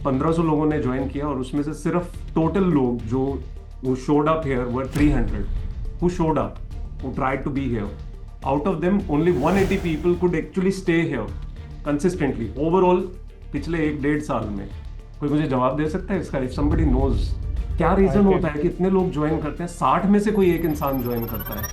1500 लोगों ने ज्वाइन किया और उसमें से सिर्फ टोटल लोग जो who showed up here were 300 who showed up, who tried to be here. Out of them only 180 people could actually stay here consistently overall पिछले 1-1.5 साल में। कोई मुझे जवाब दे सकता है इसका? इफ somebody knows क्या आई रीजन होता कैन। है कि इतने लोग ज्वाइन करते हैं, 60 में से कोई एक इंसान ज्वाइन करता है,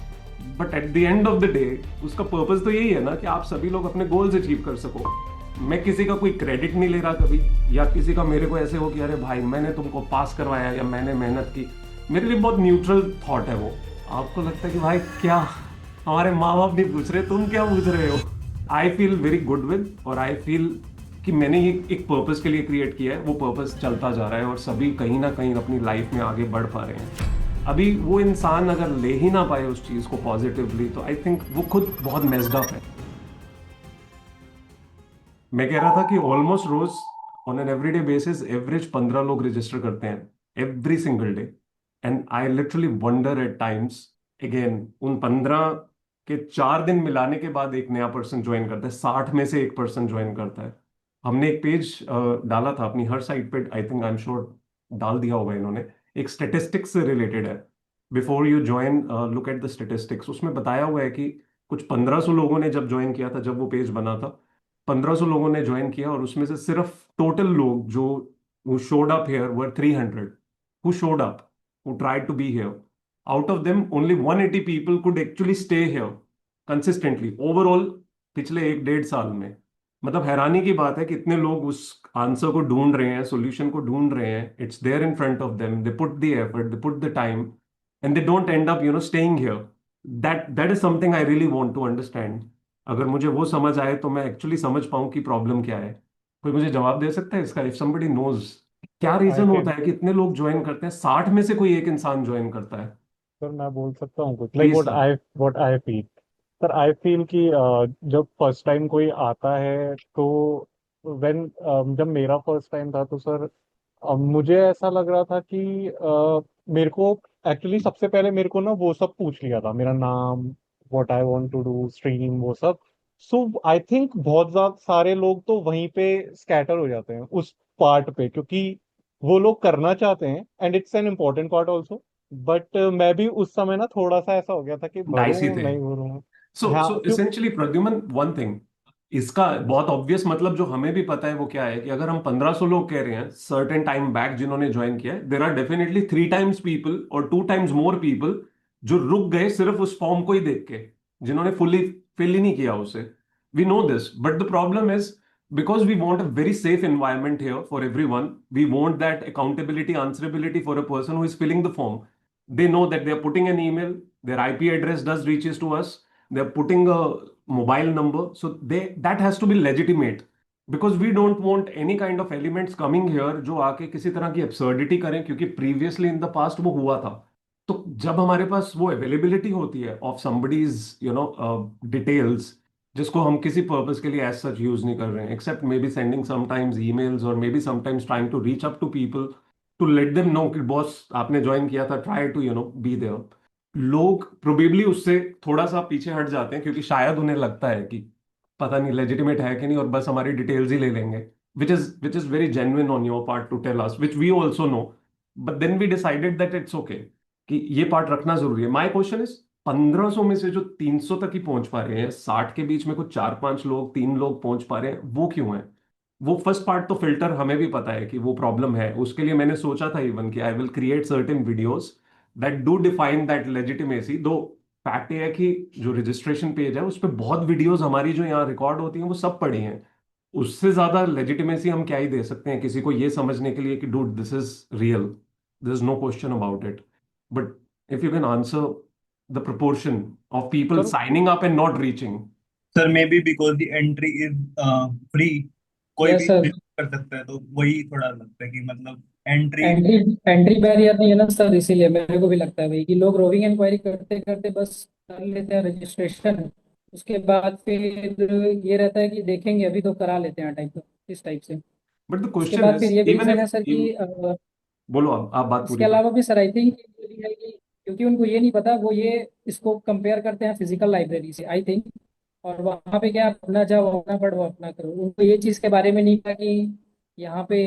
but at the end of the day उसका पर्पस तो यही है ना कि आप सभी लोग अपने गोल्स अचीव कर सको। मैं किसी का कोई क्रेडिट नहीं ले रहा कभी, या किसी का मेरे को ऐसे हो कि अरे भाई मैंने तुमको पास करवाया या मैंने मेहनत की। मेरे लिए बहुत न्यूट्रल थॉट है वो। आपको लगता है कि भाई क्या हमारे माँ बाप नहीं पूछ रहे, तुम क्या पूछ रहे हो? I feel very good with, और आई फील कि मैंने ये एक पर्पस के लिए क्रिएट किया है, वो पर्पस चलता जा रहा है और सभी कहीं ना कहीं अपनी लाइफ में आगे बढ़ पा रहे हैं। अभी वो इंसान अगर ले ही ना पाए उस चीज को पॉजिटिवली, तो आई थिंक वो खुद बहुत मेस्ड अप है। मैं कह रहा था कि ऑलमोस्ट रोज on an everyday basis average 15 लोग रजिस्टर करते हैं every single day. And I literally wonder at times, again उन 15 के 4 दिन मिलाने के बाद एक नया पर्सन ज्वाइन करता है, 60 में से एक पर्सन ज्वाइन करता है। हमने एक पेज डाला था अपनी हर साइट पे, I think I am sure डाल दिया होगा इन्होंने। एक स्टेटिस्टिक्स से रिलेटेड है, before you join look at the statistics. उसमें बताया हुआ है कि कुछ 1500 लोगों ने जब ज्वाइन किया था, जब वो पेज बना था, 1500 लोगों ने ज्वाइन किया और उसमें से सिर्फ टोटल लोग जो who showed up here were 300 who showed up, who tried to be here. Out of them only 180 people could actually stay here consistently overall पिछले 1-1.5 साल में। मतलब हैरानी की बात है कि इतने लोग उस आंसर को ढूंढ रहे हैं, सॉल्यूशन को ढूंढ रहे हैं। It's there in front of them, they put the effort, they put the time, and they don't end up staying here. That is something I really want to understand. अगर मुझे वो समझ आए तो मैं एक्चुअली समझ पाऊं कि प्रॉब्लम क्या है। कोई मुझे जवाब दे सकता है इसका? इफ somebody knows क्या आई रीजन होता कैन। है कि इतने लोग ज्वाइन करते हैं, 60 में से कोई एक इंसान ज्वाइन करता है? सर मैं बोल सकता हूँ कुछ, like please sir. What I feel. Sir I feel कि जब फर्स्ट टाइम कोई आता है तो व्हेन जब मेरा फर्स्ट टाइम था तो सर मुझे ऐसा लग रहा था कि मेरे को एक्चुअली सबसे पहले मेरे को ना वो सब पूछ लिया था, मेरा नाम, what I want to do, stream, वो सब। सो आई थिंक बहुत ज्यादा सारे लोग तो वहीं पे स्कैटर हो जाते हैं उस पार्ट पे, क्योंकि वो लोग करना चाहते हैं and it's an important part also. But मैं भी उस समय ना थोड़ा सा ऐसा हो गया था कि डाइसी भरूं थे। नहीं भरूं। सो हाँ सो क्यों। इसेंशियली प्रद्युमन, वन थिंग, इसका बहुत ऑब्वियस मतलब जो हमें भी पता है वो क्या है कि अगर हम 1500 लोग कह रहे हैं सर्टेन टाइम बैक जिन्होंने ज्वाइन किया है, there are definitely 3 times people और 2 टाइम्स मोर पीपल जो रुक गए सिर्फ उस फॉर्म को ही देख के, जिन्होंने फुल्ली फिल ही नहीं किया उसे। We know this, but the problem is because we want a very safe environment here for everyone, we want that accountability, answerability for a person who is filling the form. They know that they are putting an email, their IP address does reaches to us, they're putting a mobile number, so they that has to be legitimate, because we don't want any kind of elements coming here जो आके किसी तरह की absurdity करें, क्योंकि previously in the past वो हुआ था। तो जब हमारे पास वो अवेलेबिलिटी होती है ऑफ somebody's डिटेल्स, जिसको हम किसी पर्पस के लिए एज सच यूज नहीं कर रहे हैं, except maybe sending sometimes emails और maybe sometimes trying to reach up to people to let them know कि बॉस आपने ज्वाइन किया था, ट्राई टू बी देयर। लोग प्रोबेबली उससे थोड़ा सा पीछे हट जाते हैं, क्योंकि शायद उन्हें लगता है कि पता नहीं लेजिटिमेट है कि नहीं, और बस हमारी डिटेल्स ही ले लेंगे, which is very genuine on your part to tell us, which we also know. But then we decided that it's okay कि ये पार्ट रखना जरूरी है। माई क्वेश्चन इज, 1500 में से जो 300 तक ही पहुंच पा रहे हैं, 60 के बीच में कुछ 4-5 लोग, 3 लोग पहुंच पा रहे हैं, वो क्यों है? वो फर्स्ट पार्ट तो फिल्टर हमें भी पता है कि वो प्रॉब्लम है। उसके लिए मैंने सोचा था इवन कि I will create certain videos that do define that legitimacy. दो फैक्ट ये है कि जो रजिस्ट्रेशन पेज है उस पर बहुत वीडियोस हमारी जो यहाँ रिकॉर्ड होती हैं वो सब पड़ी हैं। उससे ज्यादा लेजिटिमेसी हम क्या ही दे सकते हैं किसी को ये समझने के लिए कि dude this is real, this is no question about it. But if you can answer the proportion of people sir signing up and not reaching. Sir maybe because the entry is free, कोई yes भी sir. कर सकता है, तो वही थोड़ा लगता है कि मतलब एंट्री। एंट्री एंट्री बैरियर नहीं है ना सर, इसीलिए मेरे को भी लगता है भाई कि लोग रोविंग इंक्वायरी करते करते बस कर लेते हैं रजिस्ट्रेशन। उसके बाद फिर ये रहता है कि देखेंगे अभी तो करा लेते हैं टाइप, इस टाइप से। But the उसके question बाद फिर is, ये भी even रीजन if है सर कि बोलो, आप बात इसके पूरी करो। अलावा भी सर आई थिंक है कि क्योंकि उनको ये नहीं पता, वो ये इसको कंपेयर करते हैं फिजिकल लाइब्रेरी से आई थिंक। और वहाँ पे क्या, अपना जाओ अपना पढ़ो अपना करो, उनको ये चीज़ के बारे में नहीं पता कि यहाँ पे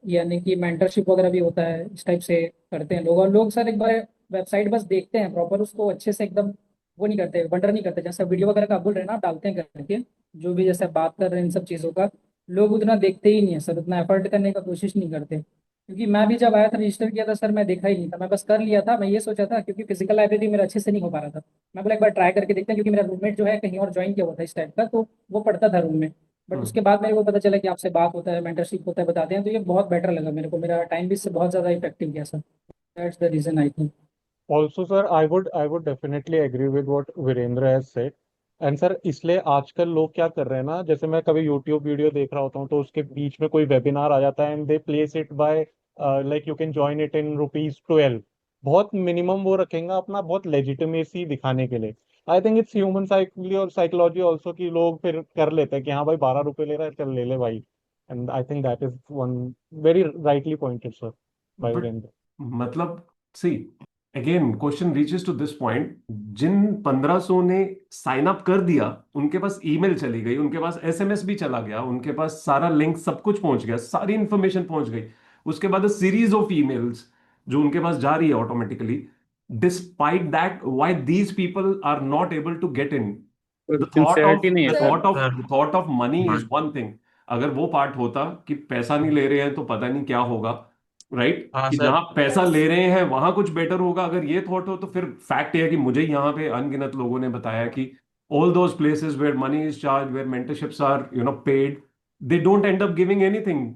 यानी कि मेंटरशिप वगैरह भी होता है, इस टाइप से करते हैं लोग। और लोग सर एक बार वेबसाइट बस देखते हैं प्रॉपर, उसको अच्छे से एकदम वो नहीं करते, वंडर नहीं करते। जैसे वीडियो वगैरह का आप बोल रहे हैं ना, आप डालते हैं करके, जो भी जैसे आप बात कर रहे हैं इन सब चीज़ों का, लोग उतना देखते ही नहीं है सर, उतना एफर्ट करने का कोशिश नहीं करते। क्योंकि मैं भी जब आया था रजिस्टर किया था सर, मैं देखा ही नहीं था, मैं बस कर लिया था। मैं ये सोचा था क्योंकि फिजिकल लाइब्रेरी मेरा अच्छे से नहीं हो पा रहा था, मैं बोला एक बार ट्राई करके देखते हैं, क्योंकि मेरा रूममेट जो है कहीं और ज्वाइन किया हुआ था इस टाइप का, तो वो पढ़ता था रूम में। बट हम्म। उसके बाद मेरे को पता चला कि आपसे बात होता है, मेंटरशिप होता है, बताते हैं, तो ये बहुत बेटर लगा मेरे को, मेरा टाइम भी इससे बहुत ज़्यादा इफेक्टिव गया sir. That's the reason I think. Also, sir, I would definitely agree with what Virendra has said. And sir इसलिए आजकल लोग क्या कर रहे हैं ना, जैसे मैं कभी यूट्यूब वीडियो देख रहा होता हूँ तो उसके बीच में कोई वेबिनार आ जाता है and they place it by like you can join it in ₹12। बहुत मिनिमम वो रखेंगे अपना, बहुत लेजिटिमेसी दिखाने के लिए। I think it's human psychology और साइकोलॉजी ऑल्सो कि लोग फिर कर लेते हैं कि हाँ भाई ₹12 ले रहा है, चल ले ले भाई। And I think that is one very rightly pointed sir by but Virendra. मतलब see, again question reaches to this point, जिन 1500 ने साइन अप कर दिया, उनके पास ईमेल चली गई, उनके पास एसएमएस भी चला गया, उनके पास सारा लिंक सब कुछ पहुंच गया, सारी इंफॉर्मेशन पहुंच गई। उसके बाद सीरीज ऑफ ईमेल्स जो उनके पास जा रही है automatically, despite that why these people are not able to get in. The thought of sincerity नहीं है the sir. Thought of sir the thought of money is one thing. अगर वो part होता कि पैसा नहीं ले रहे हैं तो पता नहीं क्या होगा, राइट, हाँ कि सर। जहां पैसा ले रहे हैं वहां कुछ बेटर होगा, अगर ये थॉट हो तो फिर फैक्ट है कि मुझे यहाँ पे अनगिनत लोगों ने बताया कि all those places where money is charge, where mentorships are paid, they don't end up giving anything,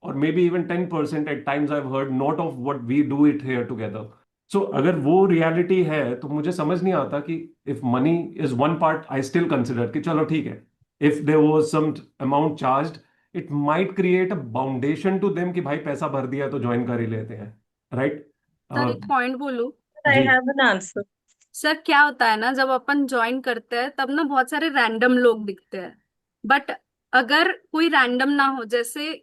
और maybe even 10% at times I heard, not of what we do it here together. So अगर वो reality है तो मुझे समझ नहीं आता कि if money is one part, I still consider कि चलो ठीक है, if there was some amount charged, it might create a boundation to them कि भाई पैसा भर दिया तो ज्वाइन कर ही लेते हैं, राइट। सर एक पॉइंट बोलूं? जी। I have an answer. Sir क्या होता है ना, जब अपन ज्वाइन करते हैं तब ना बहुत सारे रैंडम लोग दिखते हैं। बट अगर कोई रैंडम ना हो, जैसे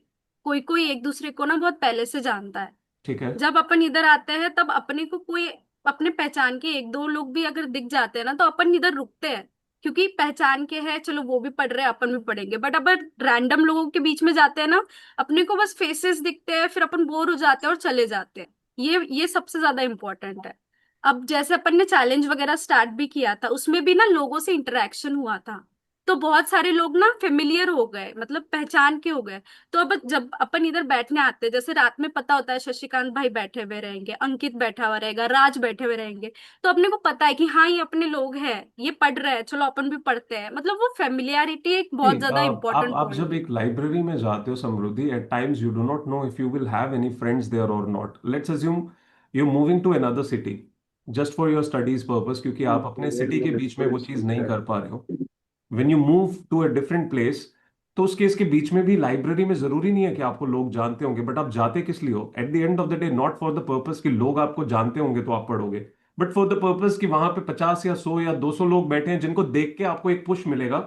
कोई कोई एक दूसरे को ना बहुत पहले से जानता है, ठीक है। जब अपन इधर आते हैं तब अपने को कोई अपने पहचान के एक दो लोग भी अगर दिख जाते हैं ना, तो अपन इधर रुकते हैं, क्योंकि पहचान के हैं, चलो वो भी पढ़ रहे हैं अपन भी पढ़ेंगे। बट अपन रैंडम लोगों के बीच में जाते हैं ना, अपने को बस फेसेस दिखते हैं, फिर अपन बोर हो जाते हैं और चले जाते हैं। ये सबसे ज्यादा इंपॉर्टेंट है। अब जैसे अपन ने चैलेंज वगैरह स्टार्ट भी किया था, उसमें भी ना लोगों से इंटरेक्शन हुआ था, तो बहुत सारे लोग ना फेमिलियर हो गए, मतलब पहचान के हो गए। तो अब जब अपन इधर बैठने आते हैं, जैसे रात में पता होता है शशिकांत भाई बैठे हुए रहेंगे, अंकित बैठा हुआ रहेगा, राज बैठे हुए रहेंगे, तो अपने को पता है कि हाँ ये अपने लोग हैं, ये पढ़ रहे हैं, चलो अपन भी पढ़ते हैं। मतलब वो फेमिलियरिटी एक बहुत See, ज्यादा इंपॉर्टेंट आप पॉइंट जब है। एक लाइब्रेरी में जाते हो Samriddhi, at times you do not know if you will have any friends there और not. Let's assume you moving to another city just for your studies purpose, क्योंकि आप अपने सिटी के बीच में वो चीज नहीं कर पा रहे हो। When you move to a different place, तो उस केस के बीच में भी लाइब्रेरी में जरूरी नहीं है कि आपको लोग जानते होंगे, बट आप जाते किस लिए हो eight the end of the day? Not for the purpose कि लोग आपको जानते होंगे तो आप पढ़ोगे, बट फॉर द पर्पस कि वहां पे 50 या 100 या 200 लोग बैठे हैं जिनको देख के आपको एक पुश मिलेगा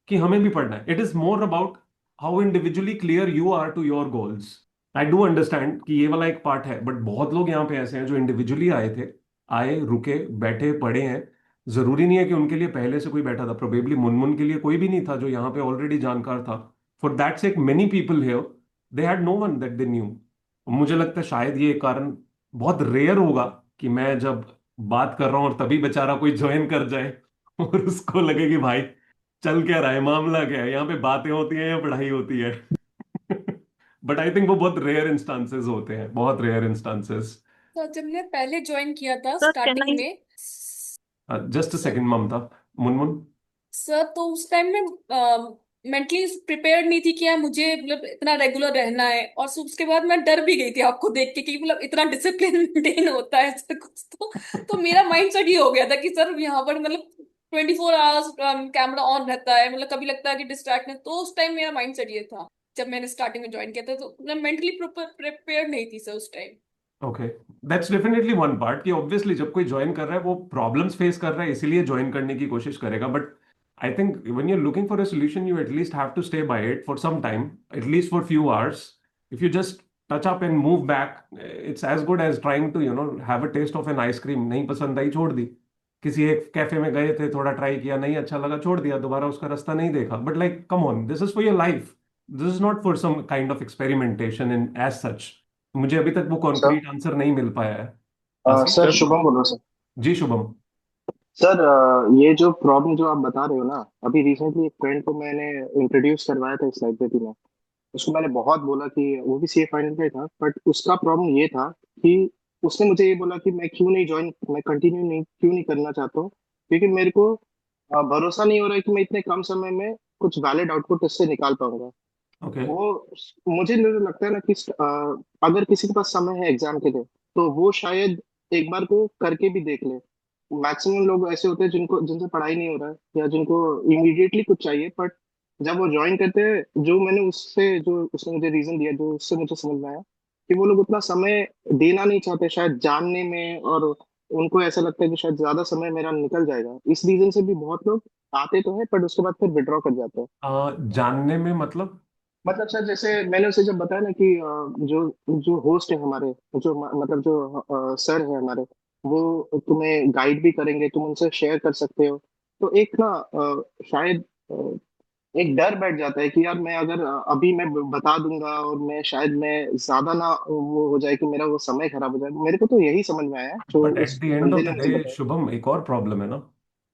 कि हमें भी पढ़ना है। It is more about how individually clear you are to your goals. I do understand कि ये वाला एक पार्ट है, बट बहुत लोग यहाँ पे ऐसे हैं जो इंडिविजुअली आए थे, आए, रुके, बैठे, पढ़े हैं। जरूरी नहीं है कि उनके लिए पहले से कोई बैठा था, प्रोबेबली मुनमुन के लिए कोई भी नहीं था जो यहाँ पे ऑलरेडी जानकार था। For that sake many people here, they had no one that they knew. मुझे लगता है शायद ये एक कारण बहुत रेयर होगा कि मैं जब बात कर रहा हूँ और तभी बेचारा कोई ज्वाइन कर जाए और उसको लगे कि भाई चल क्या रहा है, मामला क्या है, यहाँ पे बातें होती हैं या पढ़ाई होती है। बट आई थिंक वो बहुत रेयर इंस्टांसेस होते हैं, बहुत रेयर इंस्टांसेस। तो जब मैं पहले ज्वाइन किया था सर कैन स्टार्टिंग आई। में जस्ट सर सेकंड ममता, मुनमुन। सर तो उस टाइम में मेंटली प्रिपेयर्ड नहीं थी कि यार मुझे मतलब इतना रेगुलर रहना है। और उसके बाद मैं डर भी गई थी आपको देख के कि मतलब इतना डिसिप्लिन मेंटेन होता है सर कुछ तो मेरा माइंड सेट ये हो गया था कि सर यहाँ पर मतलब 24 आवर्स कैमरा ऑन रहता है, मतलब कभी लगता है कि डिस्ट्रैक्ट नहीं। तो उस टाइम मेरा माइंड सेट ये था जब मैंने स्टार्टिंग में ज्वाइन किया था, तो मैं मेंटली प्रिपेयर्ड नहीं थी सर उस time. Okay, that's definitely one part कि ऑब्वियसली जब कोई ज्वाइन कर रहा है वो प्रॉब्लम्स फेस कर रहा है, इसीलिए ज्वाइन करने की कोशिश करेगा। But I think when you are looking for a solution, you at least have to stay by it for some time, at least for few hours. If you just touch up and move back, it's as good as trying to have a taste of an ice cream. नहीं पसंद आई, छोड़ दी। किसी एक cafe में गए थे, थोड़ा try किया, नहीं अच्छा लगा, छोड़ दिया, दोबारा उसका रास्ता नहीं देखा। But like come on, this is for your life. This is not for some kind of experimentation in as such. मुझे अभी तक वो सर कॉन्क्रीट आंसर नहीं मिल पाया है। आशीष सर सर। शुभम बोल रहा हूँ सर। जी शुभम। सर ये जो प्रॉब्लम जो आप बता रहे हो ना, अभी रिसेंटली एक फ्रेंड को मैंने इंट्रोड्यूस करवाया था इस लाइब्रेरी में। उसको मैंने बहुत बोला कि वो भी सीए फाइनल का ही था, बट उसका प्रॉब्लम ये था कि उसने मुझे ये बोला कि मैं कंटिन्यू नहीं क्यों नहीं करना चाहता हूँ, क्योंकि मेरे को भरोसा नहीं हो रहा है कि मैं इतने कम समय में कुछ वैलिड आउटपुट इससे निकाल पाऊंगा। ओके। वो मुझे लगता है ना कि अगर किसी के पास समय है एग्जाम के लिए, तो वो शायद एक बार को करके भी देख ले। मैक्सिमम लोग ऐसे होते हैं जिनसे पढ़ाई नहीं हो रहा है, या जिनको इमीडिएटली कुछ चाहिए, बट जब वो ज्वाइन करते हैं, जो उसने मुझे रीजन दिया, जो उससे मुझे समझ में आया कि वो लोग उतना समय देना नहीं चाहते शायद जानने में, और उनको ऐसा लगता है कि शायद ज्यादा समय मेरा निकल जाएगा। इस रीजन से भी बहुत लोग आते तो है, बट उसके बाद फिर विड्रॉ कर जाते हैं। जानने में मतलब? मतलब सर, जैसे मैंने उसे जब बताया ना कि जो जो होस्ट है हमारे, मतलब जो सर है हमारे, वो तुम्हें गाइड भी करेंगे, तुम उनसे शेयर कर सकते हो। तो एक ना शायद एक डर बैठ जाता है कि यार मैं अगर अभी मैं बता दूंगा, और मैं ज्यादा ना वो हो जाए कि मेरा वो समय खराब हो जाए। मेरे को तो यही समझ में आया जो बट एट उस द एंड बंदे ऑफ ने द मुझे डे बताया। शुभम, एक और प्रॉब्लम है ना।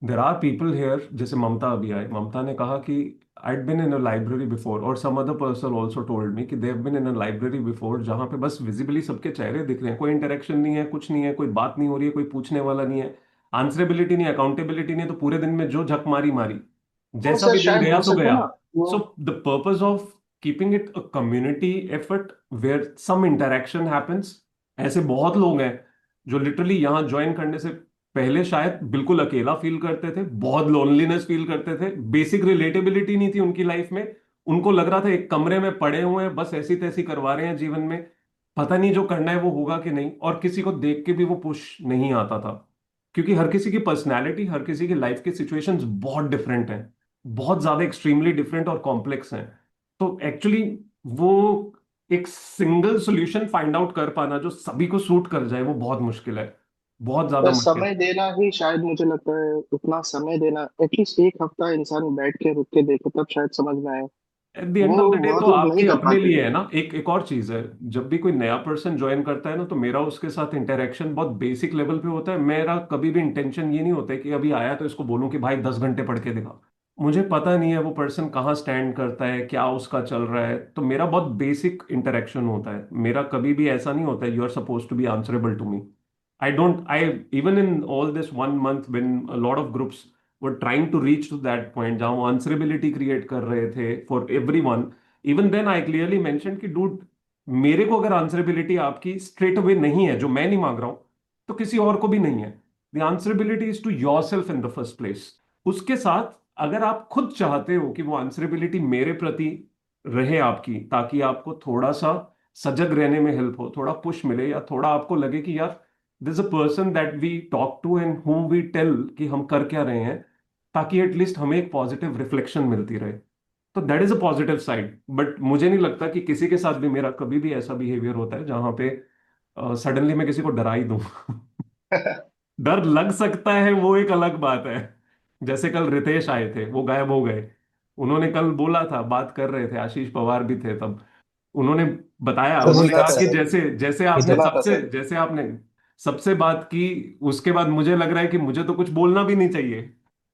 देर आर पीपल हेयर, जैसे ममता अभी आई, ममता ने कहा कि I'd been in a library before, और some other person also told me कि they have been in a library before, जहाँ पे बस विजिबली सबके चेहरे दिख रहे हैं, कोई इंटरेक्शन नहीं है, कुछ नहीं है, कोई बात नहीं हो रही है, कोई पूछने वाला नहीं है, आंसरेबिलिटी नहीं, अकाउंटेबिलिटी नहीं है, तो पूरे दिन में जो झक मारी मारी, वो जैसा सर भी दिन शायद गया हो सो सकता है गया। ना वो। So the purpose of keeping it a community effort where some interaction happens. ऐसे बहुत लोग हैं जो लिटरली यहाँ ज्वाइन करने से पहले शायद बिल्कुल अकेला फील करते थे, बहुत लोनलीनेस फील करते थे, बेसिक रिलेटेबिलिटी नहीं थी उनकी लाइफ में। उनको लग रहा था एक कमरे में पड़े हुए हैं, बस ऐसी तैसी करवा रहे हैं जीवन में, पता नहीं जो करना है वो होगा कि नहीं, और किसी को देख के भी वो पुश नहीं आता था। क्योंकि हर किसी की पर्सनैलिटी, हर किसी की लाइफ की सिचुएशंस बहुत डिफरेंट हैं, बहुत ज्यादा एक्सट्रीमली डिफरेंट और कॉम्प्लेक्स हैं। तो एक्चुअली वो एक सिंगल सॉल्यूशन फाइंड आउट कर पाना जो सभी को सूट कर जाए, वो बहुत मुश्किल है, बहुत ज्यादा पर मुश्किल। समय देना ही शायद, मुझे लगता है उतना समय देना, एटलीस्ट एक हफ्ता इंसान बैठ के रुक के देखे, तब शायद समझ में आए। एट द वो एंड ऑफ द डे तो बहुत लोग नहीं आपके कर अपने पाते। लिए है ना। एक और चीज है, जब भी कोई नया पर्सन ज्वाइन करता है ना, तो मेरा उसके साथ इंटरेक्शन बहुत बेसिक लेवल पे होता है। मेरा कभी भी इंटेंशन ये नहीं होता है कि अभी आया तो इसको बोलूं कि भाई 10 घंटे पढ़ के दिखा। मुझे पता नहीं है वो पर्सन कहाँ स्टैंड करता है, क्या उसका चल रहा है, तो मेरा बहुत बेसिक इंटरेक्शन होता है। मेरा कभी भी ऐसा नहीं होता है you are suppose to be answerable to me. I don't I even in all this 1 month when a lot of groups were trying to reach to that point जहां वो आंसरेबिलिटी क्रिएट कर रहे थे for everyone, even then I clearly mention कि dude, मेरे को अगर answerability आपकी स्ट्रेट अवे नहीं है, जो मैं नहीं मांग रहा हूं, तो किसी और को भी नहीं है। The answerability is to yourself in the first place. उसके साथ अगर आप खुद चाहते हो कि वो आंसरेबिलिटी मेरे प्रति रहे आपकी, ताकि आपको थोड़ा सा सजग रहने में हेल्प हो, थोड़ा पुश मिले, या थोड़ा आपको लगे कि यार this a person that we talk to and whom we tell कि हम कर क्या रहे हैं, ताकि एटलीस्ट हमें एक पॉजिटिव रिफ्लेक्शन मिलती रहे, तो that is a positive side. But मुझे नहीं लगता कि किसी के साथ भी मेरा कभी भी ऐसा बिहेवियर होता है जहां पे सडनली मैं किसी को डरा ही दूं। डर लग सकता है, वो एक अलग बात है। जैसे कल रितेश आए थे, वो गायब हो गए। उन्होंने कल बोला था, बात कर रहे थे, आशीष पवार भी थे तब, उन्होंने बताया, सर उन्होंने सुना कहा था कि सर, जैसे सुना था सर। जैसे आपने सबसे बात की, उसके बाद मुझे लग रहा है कि मुझे तो कुछ बोलना भी नहीं चाहिए,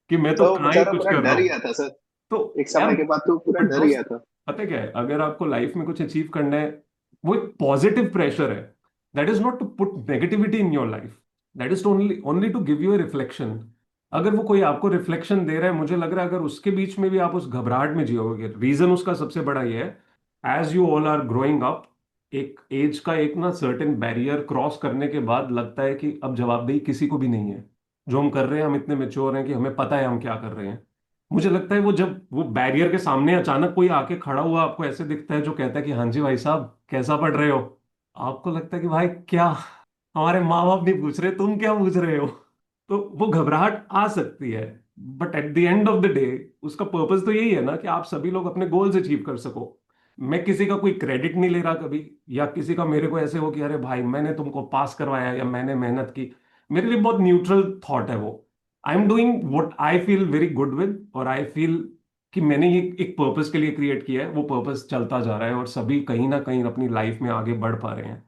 कि मैं तो तो वो कहाँ ही बेचारा कुछ पूरा कर रहा डर हूँ। गया था सर। तो एक यार, समय के बाद तो पूरा बट डर गया दोस्त, था। पता है क्या है, अगर आपको लाइफ में कुछ अचीव करना है, वो एक पॉजिटिव प्रेशर है। That is not to put negativity in your life, that is only only to give you a reflection. अगर वो कोई आपको रिफ्लेक्शन दे रहा है, मुझे लग रहा है अगर उसके बीच में भी आप उस घबराहट में जियोगे, रीजन उसका सबसे बड़ा ये है, as you all are growing up, एक एज का एक ना सर्टेन बैरियर क्रॉस करने के बाद लगता है कि अब जवाबदेही किसी को भी नहीं है। जो हम कर रहे हैं, हम इतने मेच्योर हैं कि हमें पता है हम क्या कर रहे हैं। मुझे लगता है वो जब वो बैरियर के सामने अचानक कोई आके खड़ा हुआ आपको ऐसे दिखता है, जो कहता है कि हाँ जी भाई साहब कैसा पढ़ रहे हो, आपको लगता है कि भाई क्या, हमारे माँ बाप नहीं पूछ रहे, तुम क्या पूछ रहे हो। तो वो घबराहट आ सकती है, but at the end of the day उसका पर्पस तो यही है ना कि आप सभी लोग अपने गोल्स अचीव कर सको। मैं किसी का कोई क्रेडिट नहीं ले रहा कभी, या किसी का मेरे को ऐसे हो कि अरे भाई मैंने तुमको पास करवाया या मैंने मेहनत की। मेरे लिए बहुत न्यूट्रल थॉट है वो। I am doing what I feel very good with, और आई फील कि मैंने ये एक पर्पस के लिए क्रिएट किया है, वो पर्पस चलता जा रहा है और सभी कहीं ना कहीं अपनी लाइफ में आगे बढ़ पा रहे हैं।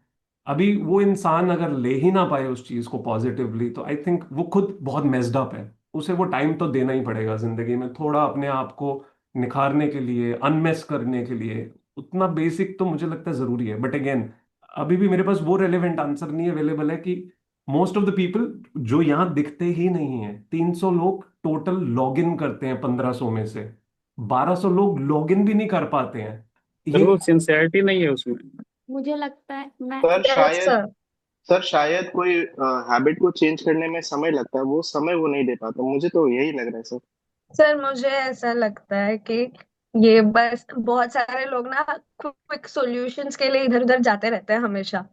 अभी वो इंसान अगर ले ही ना पाए उस चीज को पॉजिटिवली, तो आई थिंक वो खुद बहुत मेस्ड अप है। उसे वो टाइम तो देना ही पड़ेगा जिंदगी में, थोड़ा अपने आप को निखारने के लिए, अनमेस करने के लिए। उतना बेसिक तो मुझे लगता है जरूरी है। बट अगेन, अभी भी मेरे पास वो रेलेवेंट आंसर नहीं अवेलेबल है कि मोस्ट ऑफ द पीपल जो यहाँ दिखते ही नहीं है, 300 लोग टोटल लॉग इन करते हैं 1500 में से, 1200 लोग लॉग इन भी नहीं कर पाते हैं। सर ये वो सिंसियरिटी नहीं है उसमें। मुझे लगता है मैं सर यस शायद सर। सर शायद कोई हैबिट को चेंज करने में समय लगता है, वो समय वो नहीं दे पाता, मुझे तो यही लग रहा है सर। सर मुझे ऐसा लगता है कि ये बस बहुत सारे लोग ना क्विक सॉल्यूशंस के लिए इधर उधर जाते रहते हैं हमेशा।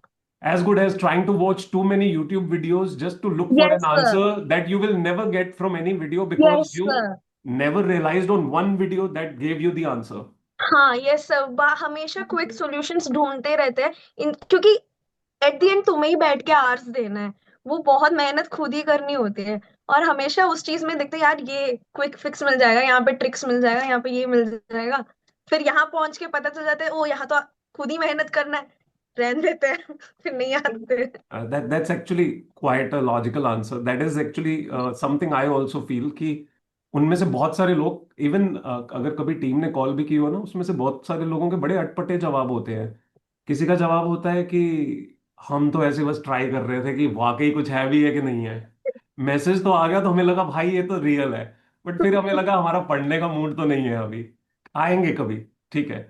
as good as trying to watch too many YouTube videos just to look for an yes sir. answer that you will never get from any video because yes you sir. never realized on one video that gave you the answer. हाँ yes sir, हमेशा quick solutions ढूंढते रहते हैं क्योंकि eight the and तुम्हें ही बैठ के hours देना है, वो बहुत मेहनत खुद ही करनी होती है। और हमेशा उस चीज में देखते हैं यार ये क्विक फिक्स मिल जाएगा, यहाँ पे ट्रिक्स मिल जाएगा, यहाँ पे ये मिल जाएगा। फिर यहाँ पहुंच के पता चल जाता है ओ यहाँ तो खुद ही मेहनत करना है, रहने देते हैं फिर नहीं आते। That's actually quite a logical answer. That is actually something I also feel कि उनमें से बहुत सारे लोग इवन अगर कभी टीम ने कॉल भी की हो ना, उसमें से बहुत सारे लोगों के बड़े अटपटे जवाब होते हैं। किसी का जवाब होता है कि हम तो ऐसे बस ट्राई कर रहे थे कि वाकई कुछ है भी है कि नहीं है। मैसेज तो आ गया तो हमें लगा भाई ये तो रियल है, बट फिर हमें लगा हमारा पढ़ने का मूड तो नहीं है अभी, आएंगे कभी। ठीक है।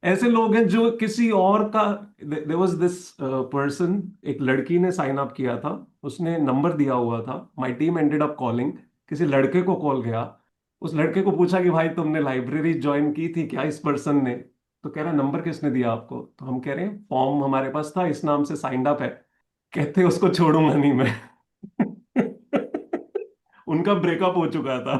ऐसे लोग हैं जो किसी और का, देयर वाज दिस पर्सन, एक लड़की ने साइन अप किया था, उसने नंबर दिया हुआ था, my team ended up calling, किसी लड़के को कॉल गया। उस लड़के को पूछा कि भाई तुमने लाइब्रेरी ज्वाइन की थी क्या इस पर्सन ने? तो कह रहा नंबर किसने दिया आपको? तो हम कह रहे हैं फॉर्म हमारे पास था, इस नाम से साइंड अप है। कहते उसको छोड़ूंगा नहीं मैं। उनका ब्रेकअप हो चुका था।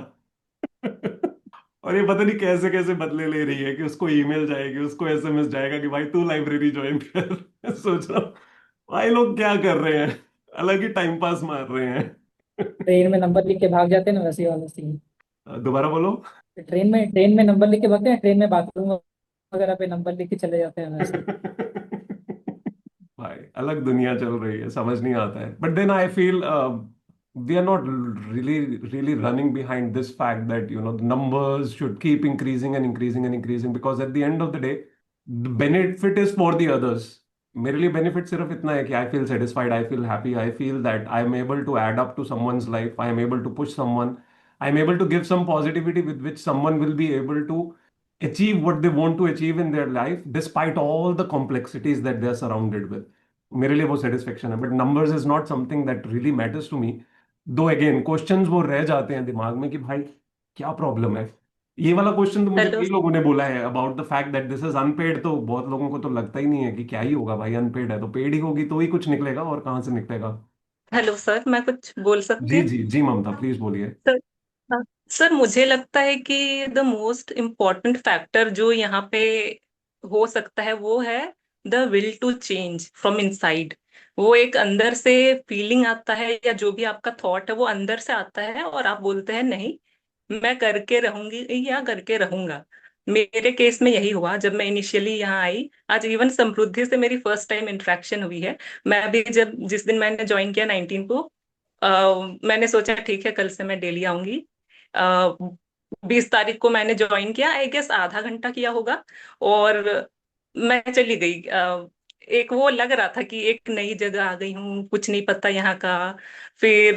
और ये पता नहीं कैसे कैसे बदले ले रही है कि उसको ईमेल जाएगी, उसको एसएमएस जाएगा कि भाई तू लाइब्रेरी ज्वाइन कर। मैं सोच रहा हूँ भाई लोग क्या कर रहे हैं, अलग ही टाइम पास मार रहे हैं। ट्रेन में नंबर लिख के भाग जाते हैं ना, वैसे वाला सीन। दोबारा बोलो। ट्रेन में नंबर लिख के भागते हैं, ट्रेन में बाथरूम वगैरह पे नंबर लिख के चले जाते हैं वैसे। भाई अलग दुनिया चल रही है, समझ नहीं आता है। But then I feel we are not really running behind this fact that the numbers should keep increasing and increasing and increasing, because at the end of the day the benefit is for the others. मेरे लिए benefit सिर्फ इतना है कि I feel satisfied, I feel happy, I feel that I am able to add up to someone's life, I am able to push someone, I am able to give some positivity with which someone will be able to achieve what they want to achieve in their life despite all the complexities that they are surrounded with. मेरे लिए वो satisfaction है। But numbers is not something that really matters to me. दो again questions वो रह जाते हैं दिमाग में कि भाई क्या प्रॉब्लम है। ये वाला क्वेश्चन तो मुझे हेलो कई लोगों ने बोला है about the fact that this is unpaid, तो बहुत लोगों को तो लगता ही नहीं है कि क्या ही होगा भाई, अनपेड है तो पेड ही होगी तो ही कुछ निकलेगा, और कहाँ से निकलेगा। हेलो सर, मैं कुछ बोल सकती जी हूँ? जी जी ममता प्लीज बोलिए। सर, हाँ, सर मुझे लगता है कि द मोस्ट इम्पोर्टेंट फैक्टर जो यहाँ पे हो सकता है वो है the will to change from inside. वो एक अंदर से फीलिंग आता है, या जो भी आपका थॉट है वो अंदर से आता है और आप बोलते हैं नहीं मैं करके रहूंगी या करके रहूंगा। मेरे केस में यही हुआ जब मैं इनिशियली यहाँ आई। आज इवन समृद्धि से मेरी फर्स्ट टाइम इंटरेक्शन हुई है। मैं अभी जब जिस दिन मैंने ज्वाइन किया 19 को, मैंने सोचा ठीक है कल से मैं डेली आऊंगी। 20 तारीख को मैंने ज्वाइन किया, आई गेस आधा घंटा किया होगा और मैं चली गई। एक वो लग रहा था कि एक नई जगह आ गई हूँ, कुछ नहीं पता यहाँ का। फिर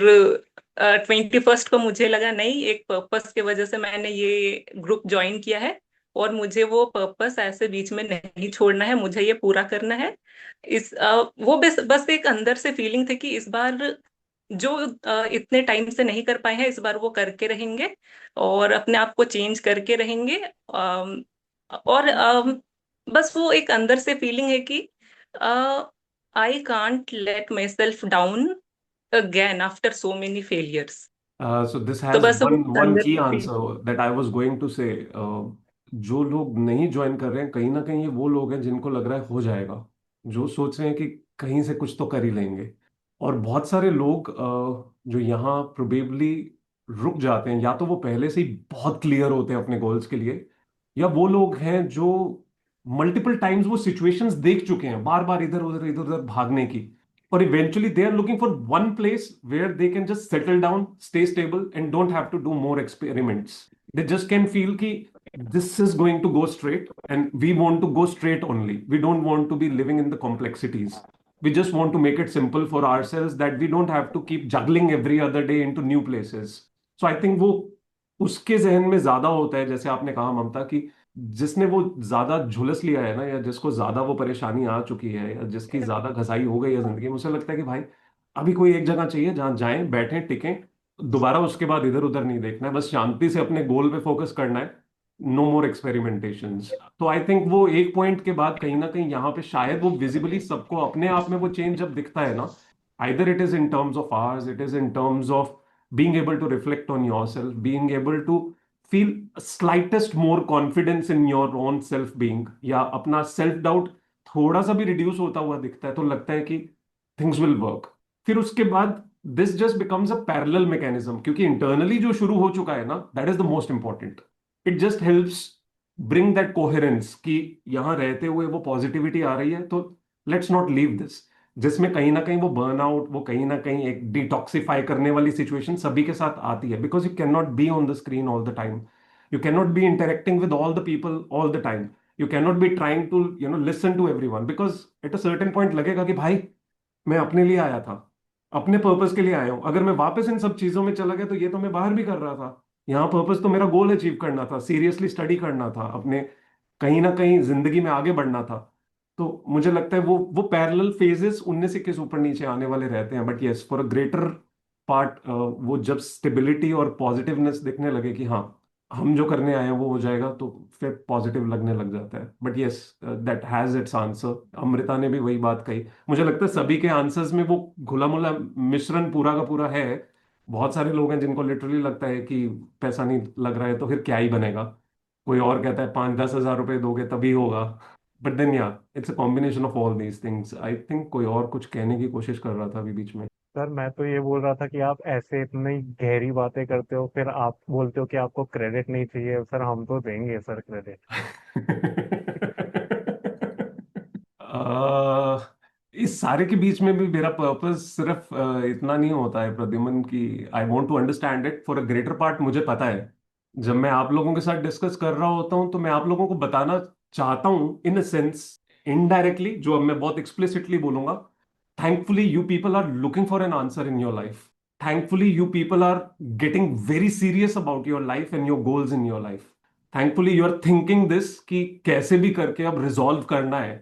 21st को मुझे लगा नहीं, एक पर्पस की वजह से मैंने ये ग्रुप ज्वाइन किया है और मुझे वो पर्पस ऐसे बीच में नहीं छोड़ना है, मुझे ये पूरा करना है। वो बस एक अंदर से फीलिंग थी कि इस बार जो इतने टाइम से नहीं कर पाए हैं इस बार वो करके रहेंगे और अपने आप को चेंज करके रहेंगे। और बस वो एक अंदर से फीलिंग है कि I can't let my self down again after so many failures. So this तो has बस वो one अंदर key से answer that I was going to say. जो लोग नहीं ज्वाइन कर रहे हैं कहीं ना कहीं ये वो लोग हैं जिनको लग रहा है हो जाएगा, जो सोच रहे हैं कि कहीं से कुछ तो कर ही लेंगे। और बहुत सारे लोग जो यहाँ प्रोबेबली रुक जाते हैं, या तो वो पहले से ही बहुत क्लियर होते हैं अपने गोल्स के लिए, या वो लोग हैं जो मल्टीपल टाइम्स वो सिचुएशंस देख चुके हैं, बार बार इधर उधर भागने की, और eventually they are looking for one place where they can just settle down, stay stable and don't have to do more experiments. They just can feel ki this is going to go straight and we want to go straight only. We don't want to be living in the complexities. We just want to make it simple for ourselves that we don't have to keep juggling every other day into new places. So I think वो उसके जहन में ज्यादा होता है, जैसे आपने कहा ममता, कि जिसने वो ज्यादा झुलस लिया है ना, या जिसको ज्यादा वो परेशानी आ चुकी है, या जिसकी ज्यादा घसाई हो गई है जिंदगी में, मुझे लगता है कि भाई अभी कोई एक जगह चाहिए जहां जाएं, बैठें, टिकें, दोबारा उसके बाद इधर उधर नहीं देखना है, बस शांति से अपने गोल पे फोकस करना है. नो मोर एक्सपेरिमेंटेशंस. तो आई थिंक वो एक पॉइंट के बाद कहीं ना कहीं यहाँ पे शायद वो विजिबली सबको अपने आप में वो चेंज जब दिखता है ना, either it is in terms of hours, it is in terms of being able to reflect on yourself, being able to feel slightest more confidence in your own self being, या अपना self doubt थोड़ा सा भी reduce होता हुआ दिखता है, तो लगता है कि थिंग्स विल वर्क. फिर उसके बाद this just becomes a parallel mechanism, क्योंकि इंटरनली जो शुरू हो चुका है ना, that is the most important. It just helps bring that coherence कि यहां रहते हुए वो पॉजिटिविटी आ रही है, तो लेट्स नॉट लीव दिस. जिसमें कहीं ना कहीं वो बर्नआउट, वो कहीं ना कहीं एक डिटॉक्सिफाई करने वाली सिचुएशन सभी के साथ आती है, because you can not be on the screen all the time, you can not be interacting with all the people all the time, you can not be trying to listen to everyone, because at a certain point लगेगा कि भाई मैं अपने लिए आया था, अपने purpose के लिए आया हूं, अगर मैं वापस इन सब चीजों में चला गया तो ये तो मैं बाहर भी कर रहा था. यहाँ पर्पस तो मेरा गोल अचीव करना था, सीरियसली स्टडी करना था, अपने कहीं ना कहीं जिंदगी में आगे बढ़ना था. तो मुझे लगता है वो पैरेलल फेजेस 19-21 ऊपर नीचे आने वाले रहते हैं, but yes for a greater part वो जब स्टेबिलिटी और पॉजिटिवनेस दिखने लगे कि हाँ हम जो करने आए हैं वो हो जाएगा, तो फिर पॉजिटिव लगने लग जाता है. But yes that has its answer. Amrita ने भी वही बात कही. मुझे लगता है सभी के आंसर्स में वो घुला मुला मिश्रण पूरा का पूरा है. बहुत सारे लोग हैं जिनको लिटरली लगता है कि पैसा नहीं लग रहा है तो फिर क्या ही बनेगा. कोई और कहता है 5-10 हज़ार रुपए दोगे तभी होगा. बट देन या it's a combination of all these things. I think कोई और कुछ कहने की कोशिश कर रहा था अभी बीच में. सर मैं तो ये बोल रहा था कि आप ऐसे इतनी गहरी बातें करते हो, फिर आप बोलते हो कि आपको क्रेडिट नहीं चाहिए. सर हम तो देंगे सर क्रेडिट. इस सारे के बीच में भी मेरा पर्पस सिर्फ इतना नहीं होता है प्रद्युमन की. I want to understand it for a greater part. मुझे पता है जब मैं आप लोगों के साथ डिस्कस कर रहा होता हूं तो मैं आप लोगों को बताना चाहता हूं इन अ सेंस, इनडायरेक्टली, जो अब मैं बहुत एक्सप्लिसिटली बोलूंगा. Thankfully, you people are looking for an answer in your life. Thankfully, you people are getting very serious about your life and your goals in your life. Thankfully, you are thinking this कि कैसे भी करके अब resolve करना है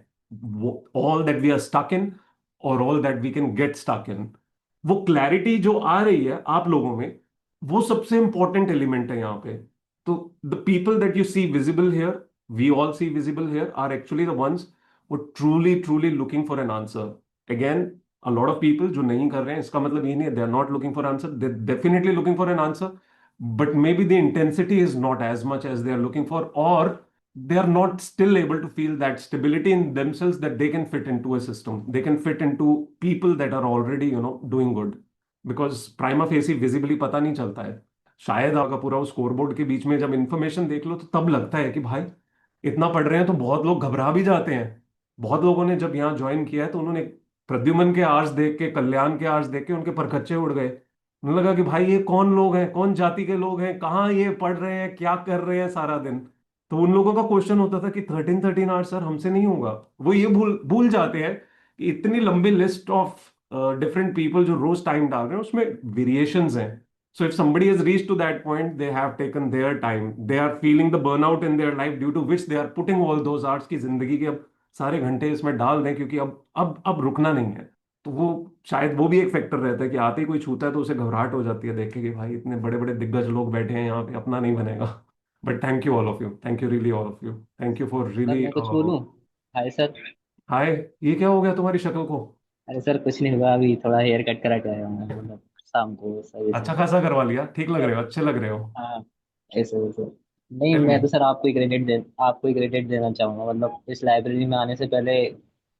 all that we are stuck in or all that we can get stuck in. वो clarity जो आ रही है आप लोगों में, वो सबसे important element है यहाँ पे. तो the people that you see visible here, we all see visible here, are actually the ones who are truly looking for an answer. Again, a lot of people जो नहीं कर रहे हैं, इसका मतलब ये नहीं है they are not looking for answer. They're definitely looking for an answer, but maybe the intensity is not as much as they are looking for, or they are not still able to feel that stability in themselves that they can fit into a system. They can fit into people that are already, doing good. Because prima facie visibly पता नहीं चलता है. शायद आगा पूरा उस scoreboard के बीच में जब इंफॉर्मेशन देख लो तो तब लगता है कि भाई इतना पढ़ रहे हैं तो बहुत लोग घबरा भी जाते हैं. बहुत लोगों ने जब यहाँ ज्वाइन किया है तो उन्होंने प्रद्युमन के आर्स देख के, कल्याण के आर्स देख के उनके परखच्चे उड़ गए. उन्हें लगा कि भाई ये कौन लोग हैं, कौन जाति के लोग हैं, कहाँ ये पढ़ रहे हैं, क्या कर रहे हैं सारा दिन. तो उन लोगों का क्वेश्चन होता था कि 13 आवर्स सर हमसे नहीं होगा. वो ये भूल भूल जाते हैं कि इतनी लंबी लिस्ट ऑफ डिफरेंट पीपल जो रोज टाइम डाल रहे हैं उसमें वेरिएशंस हैं. So if somebody has reached to that point, they have taken their time. They are feeling the burnout in their life due to which they are putting all those hours की जिंदगी के अब सारे घंटे इसमें डाल दें, क्योंकि अब रुकना नहीं है. तो वो शायद वो भी एक फैक्टर रहता है कि आते ही कोई छूता है तो उसे घबराहट हो जाती है देख के कि भाई इतने बड़े बड़े दिग्गज लोग बैठे हैं यहाँ पे, अपना नहीं बनेगा. But thank you all of you, thank you really all of you, thank you for sir really. मैं कुछ बोलूं? Hi sir. हाय. ये क्या हो गया तुम्हारी शक्ल को? अरे सर कुछ नहीं हुआ, अभी थोड़ा हेयर कट करा के आया हूँ मैं, मतलब शाम को सही से। अच्छा खासा करवा लिया, ठीक लग रहे हो, अच्छे लग रहे हो. हाँ ऐसे वैसे नहीं, टेल मी. मैं तो सर आपको ही क्रेडिट देना चाहूंगा। मतलब इस लाइब्रेरी में आने से पहले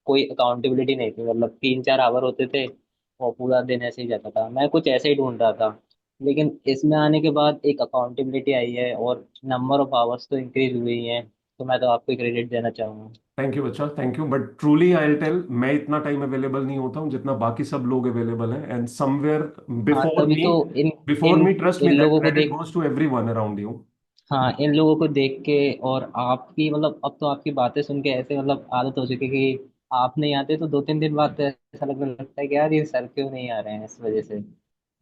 कोई अकाउंटेबिलिटी नहीं थी, मतलब 3-4 आवर होते थे और पूरा दिन ऐसे ही जाता था। मैं कुछ ऐसे ही ढूंढ रहा था लेकिन इसमें आने के बाद एक अकाउंटेबिलिटी आई है और नंबर ऑफ आवर्स तो इंक्रीज हुई हैं, तो मैं तो आपको क्रेडिट देना चाहूंगा। थैंक यू बच्चा, thank you, but truly I tell, मैं इतना टाइम अवेलेबल नहीं होता हूँ जितना बाकी सब लोग अवेलेबल हैं, एंड समवेयर हाँ बिफोर तभी मी, तो in before in me, trust me, in that लोगों को क्रेडिट देख goes to everyone around you. हाँ इन लोगों को देख के और आपकी मतलब अब तो आपकी बातें सुन के ऐसे मतलब आदत हो चुकी है कि आप नहीं आते तो 2-3 दिन बाद तो ऐसा लगने लगता है कि यार ये सर क्यों नहीं आ रहे हैं, इस वजह से।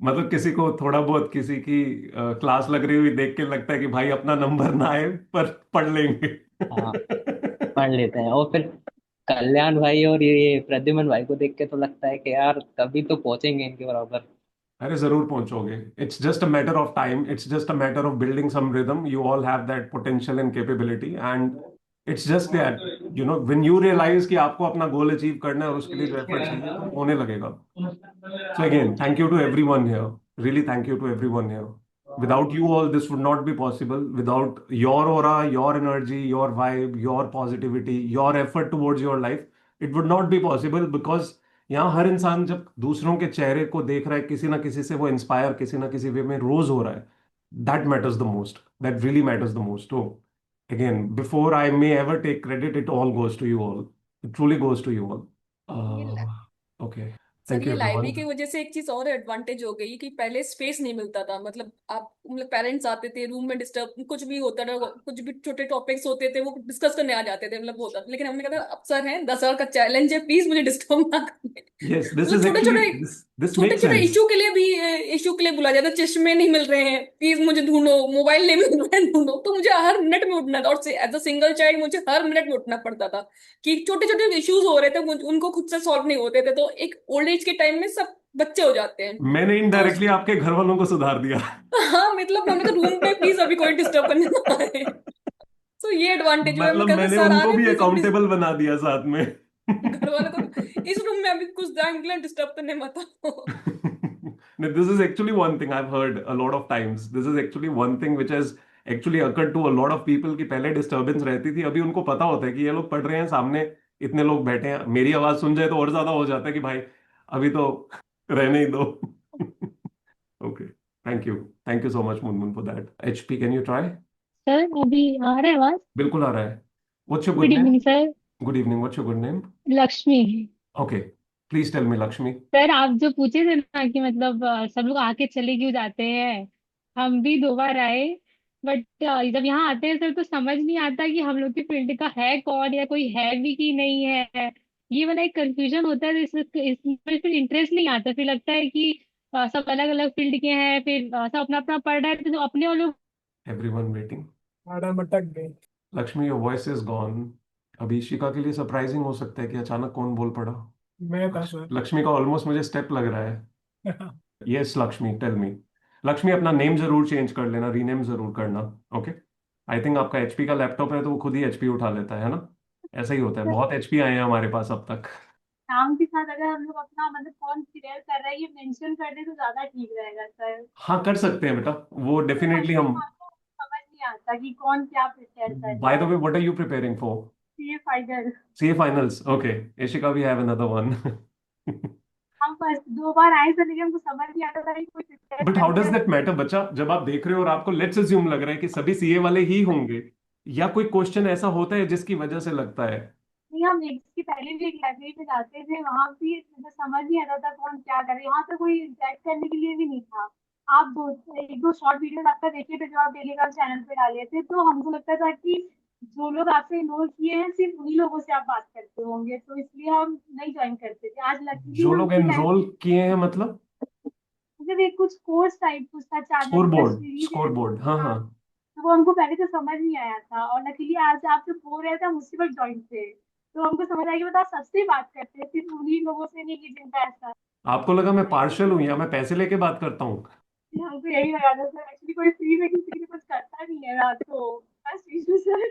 मतलब किसी को थोड़ा बहुत किसी की क्लास लग रही हुई देख के लगता है कि भाई अपना नंबर ना आए पर पढ़ लेंगे। हाँ पढ़ लेते हैं, और फिर कल्याण भाई और ये प्रद्युमन भाई को देख के तो लगता है कि यार कभी तो पहुंचेंगे इनके बराबर। अरे जरूर पहुंचोगे, it's just a matter of time, it's just a matter of building some rhythm, you all have that potential and capability, and it's just that, you know, when you realize कि आपको अपना गोल अचीव करना है और उसके लिए जो effort चाहिए वो होने लगेगा। So again, thank you to everyone here. Really, thank you to everyone here. Without you all, this would not be possible. Without your aura, your energy, your vibe, your positivity, your effort towards your life, it would not be possible because यहाँ हर इंसान जब दूसरों के चेहरे को देख रहा है, किसी ना किसी से वो इंस्पायर किसी ना किसी वे में रोज हो रहा है, that matters the most. That really matters the most. So again, before I may ever take credit, it all goes to you all. It truly goes to you all. ये Okay. सर Thank you, ये library की everyone. वजह से एक चीज और advantage हो गई कि पहले स्पेस नहीं मिलता था, मतलब आप मतलब पेरेंट्स आते थे रूम में, डिस्टर्ब कुछ भी होता था, कुछ भी छोटे टॉपिक्स होते थे वो डिस्कस करने आ जाते थे, मतलब होता था, लेकिन हमने कहा था अब सर हैं 10 साल का चैलेंज है, प्लीज मुझे डिस्टर्ब ना करें। Yes, this मतलब is छोटे actually छोटे this छोटे makes छोटे sense. इशू के लिए भी इशू के लिए बुला जाता, चश्मे नहीं मिल रहे हैं प्लीज मुझे ढूंढो, मोबाइल नहीं मिल रहा है ढूंढो, तो मुझे हर मिनट में उठना था, और एज अ सिंगल चाइल्ड मुझे हर मिनट में उठना पड़ता था कि छोटे छोटे इश्यूज हो रहे थे उनको खुद से सॉल्व नहीं होते थे, तो एक ओल्ड एज के टाइम में सब बच्चे हो जाते हैं। मैंने तो इनडायरेक्टली आपके घर वालों को सुधार दिया। हाँ मतलब हमने तो रूम पे प्लीज अभी कोई डिस्टर्ब करने ना आए, तो ये एडवांटेज हुआ, मैं मतलब कहता मैंने सर आ उनको रहे भी प्लीज अभी अकाउंटेबल बना दिया साथ में। घर वालों को इस रूम में अभी कुछ टाइम के लिए डिस्टर्ब करने मत आओ। No, this is actually one thing I've heard a lot of times. This is actually one thing which has actually occurred to a lot of people कि पहले डिस्टरबेंस रहती थी, अभी उनको पता होता है कि ये लोग पढ़ रहे हैं, सामने इतने लोग बैठे हैं, मेरी आवाज सुन जाए तो और ज्यादा हो जाता है कि भाई अभी तो रहने ही दो। Okay, thank you so much Munmun for that. HP, can you try? Sir अभी आ रहा है आवाज। बिल्कुल आ रहा है। What's your good good name? Evening sir. Good evening, what's your good name? Lakshmi. Okay, please tell me Lakshmi. Sir आप जो पूछे थे ना कि मतलब सब लोग आके चले क्यों जाते हैं, हम भी 2 बार आए, बट जब यहाँ आते हैं सर तो समझ नहीं आता कि हम लोग की फील्ड का है कौन या कोई है भी कि नहीं है। ये वाला एक कंफ्यूजन होता है, इसमें फिर इंटरेस्ट नहीं आता, फिर लगता है कि सब अलग अलग फील्ड के हैं, फिर सब अपना अपना पढ़ रहे हैं तो जो अपने वालों। Everyone waiting. मैडम अटक गई। Lakshmi, your voice is gone. अभी इशिका के लिए सरप्राइजिंग हो सकता है कि अचानक कौन बोल पड़ा। मैं था सर। लक्ष्मी का ऑलमोस्ट मुझे स्टेप लग रहा है। Yes Lakshmi, tell me. Lakshmi, अपना नेम जरूर चेंज कर लेना, रीनेम जरूर करना। ओके, आई थिंक आपका एचपी का लैपटॉप है तो वो खुद ही एचपी उठा लेता है ना? ऐसा ही होता है, बहुत एचपी आए हैं हमारे पास अब तक। नाम के साथ अगर हम लोग अपना मतलब कौन क्लियर कर रहा है ये मेंशन कर दे तो ज्यादा ठीक रहेगा सर। हाँ, कर सकते हैं बेटा, वो तो डेफिनेटली सबसे हम। आपको समझ नहीं आता कि कौन क्या प्रिपेयर कर बाय रहा द है। Way, what are you preparing for? ये final. CA finals, okay. Ishika, we have another one. हम फर्स्ट 2 बार आए थे लेकिन हमको समझ नहीं आता था कि कोई प्रिपेयर बट हाउ करके डज आए। दैट मैटर बच्चा, जब आप देख रहे हो और आपको लेट्स अज्यूम लग रहा है कि सभी सीए वाले ही होंगे, या कोई क्वेश्चन ऐसा होता है जिसकी वजह से लगता है? नहीं हम इसके पहले भी एक लाइब्रेरी में जाते थे, वहां भी मुझे समझ नहीं आता था कौन क्या करे, यहाँ तो कोई इंटरेक्ट करने के लिए भी नहीं था। आप दो एक दो शॉर्ट वीडियोस आपका देखे थे जो आप टेलीग्राम चैनल पे डाले थे, तो हमको लगता था कि जो लोग आपसे इनरोल किए हैं सिर्फ उन्हीं लोगों से आप बात करते होंगे, तो इसलिए हम नहीं ज्वाइन करते थे। आज लकीली जो हम लोग उसी एनरोल लाइब्रेरी, किए हैं मतलब? मतलब एक कुछ कोर्स टाइप कुछ था, स्कोर चाणक्य बोर्ड, सीरीज है। स्कोर बोर्ड, हाँ हाँ, हाँ। तो वो हमको पहले तो समझ नहीं आया था, और लकीली आज आप जो बोल रहे थे हम उसी पर ज्वाइन थे, तो हमको समझ आया कि बता सबसे बात करते हैं, सिर्फ उन्हीं लोगों से नहीं कि जिनका ऐसा। आपको लगा मैं पार्शल हूं या मैं पैसे लेके बात करता हूँ? हमको यही लगा था सर, एक्चुअली कोई फ्री में किसी के लिए कुछ करता नहीं है रात को, बस इशू सर।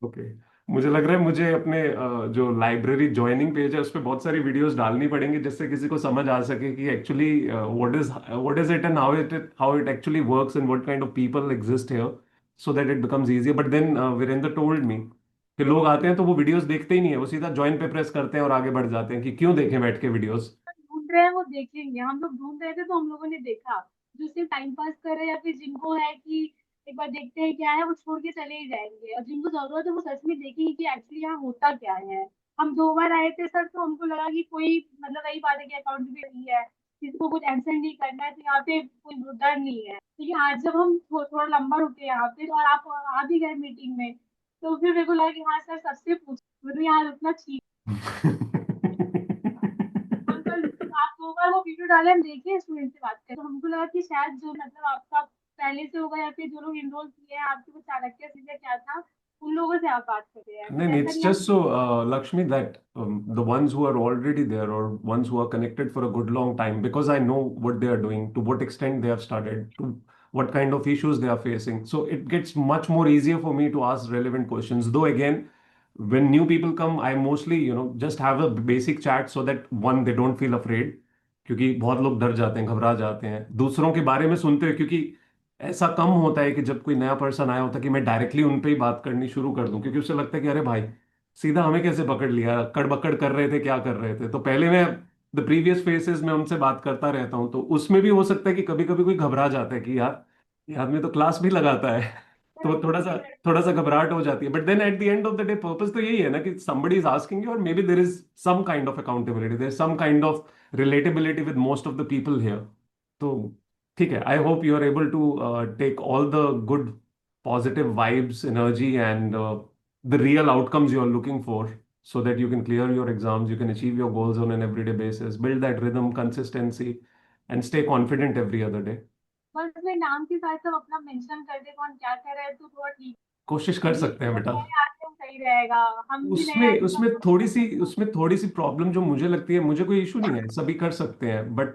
ओके, मुझे लग रहा है मुझे अपने जो लाइब्रेरी ज्वाइनिंग पेज है उस पर बहुत सारी वीडियोस डालनी पड़ेंगी जिससे किसी को समझ आ सके कि actually what is it and how it actually works and what kind of people exist here, so that it becomes easier. But then Virendra told me कि लोग आते हैं तो वो वीडियोस देखते ही नहीं है, वो सीधा ज्वाइन पे प्रेस करते हैं और आगे बढ़ जाते हैं कि क्यों देखें बैठ के वीडियोस। ढूंढ रहे हैं वो देखेंगे, हम लोग ढूंढ रहे थे तो हम लोगों ने देखा, जो सिर्फ टाइम पास कर रहे हैं या फिर जिनको है कि एक बार देखते हैं क्या है, वो छोड़ के चले ही जाएंगे, और जिनको जरूरत है वो सच में देखेंगे कि एक्चुअली यहाँ होता क्या है। हम 2 बार आए थे सर, तो हमको लगा कि कोई मतलब वही बात है कि अकाउंटेबिलिटी नहीं है, किसी को कुछ एब्सेंट नहीं करना है, तो यहाँ पे कोई डर नहीं है। लेकिन आज जब हम थोड़ा लंबा रुके यहाँ पे और आप आ भी गए मीटिंग में, तो फिर मेरे को लगा कि हाँ सर सबसे पूछ, मतलब यहाँ रुकना ठीक। हम कल आप 2 बार वो वीडियो डाले, हम देखे स्टूडेंट से बात करें, तो हमको लगा कि शायद जो मतलब आपका पहले से होगा या फिर जो लोग इनरोल किए हैं आपके, वो चाणक्य से या क्या था, उन लोगों से आप बात कर रहे हैं, No, बट no, ऐसा it's नहीं आप। just so, Lakshmi, that the ones who are already there or ones who are connected for a good long time, because I know what they are doing, to what extent they have started, to what kind of issues they are facing. So it gets much more easier for me to ask relevant questions. Though again, when new people come, I mostly, just have a basic chat so that one, they don't feel afraid. क्योंकि बहुत लोग डर जाते हैं, घबरा जाते हैं दूसरों के बारे में सुनते हुए, क्योंकि ऐसा कम होता है कि जब कोई नया पर्सन आया होता है कि मैं डायरेक्टली उन पे ही बात करनी शुरू कर दूं, क्योंकि उसे लगता है कि अरे भाई सीधा हमें कैसे पकड़ लिया, कड़बकड़ कर रहे थे, क्या कर रहे थे। तो पहले मैं द प्रीवियस फेसेस में उनसे बात करता रहता हूँ, तो उसमें भी हो सकता है कि कभी कभी कोई घबरा जाता है कि यार ये आदमी तो क्लास भी लगाता है। तो थोड़ा सा घबराहट हो जाती है, but then at the end of the day purpose तो यही है ना कि somebody इज आस्किंग यू, और maybe there is some kind of accountability, there is some kind of relatability with most of the people here. तो ठीक है, I hope you are able to take all the good positive vibes, energy, and the real outcomes you are looking for, so that you can clear your exams, you can achieve your goals on an everyday basis, build that rhythm, consistency, and stay confident every other day. बस में नाम के साथ सब अपना mention कर दे कौन क्या कर रहा है, तो थोड़ा ठीक। कोशिश कर सकते हैं बेटा। नए आते हैं सही रहेगा, हम भी नए उसमें आए तो उसमें हमको थोड़ी सी उसमें थोड़ी सी प्रॉब्लम जो मुझे लगती है, मुझे कोई इशू नहीं है, सभी कर सकते हैं, बट